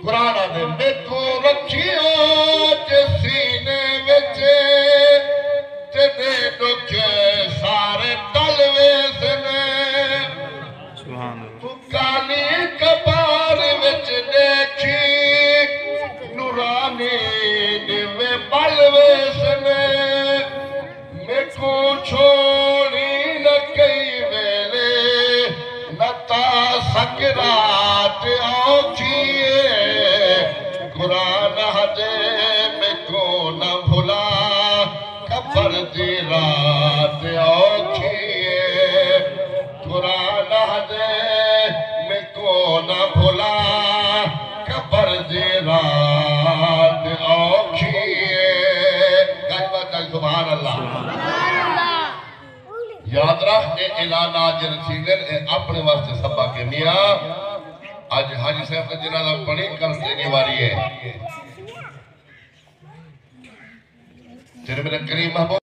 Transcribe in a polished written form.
कुरान आदे मेको रखियो जे सीने विच तेरे दुख सारे तलवे सने तू काली कपार विच देखी नूरानी दिवे बलवे सने मेको छोड़ी न कई वेले नता सकरात औखी कुरान हदे मेको न भुला कबर दी रात औखी कुरान हदे मेको न भुला कबर दी रात औखी। सुभान अल्लाह। याद रख ऐलाना जे रसीलन ए अपने वास्ते सबा के मियां आज हाजी साहब का जनाजा पढ़ी कर देने वाली है। तेरे मेरे करीम महबूब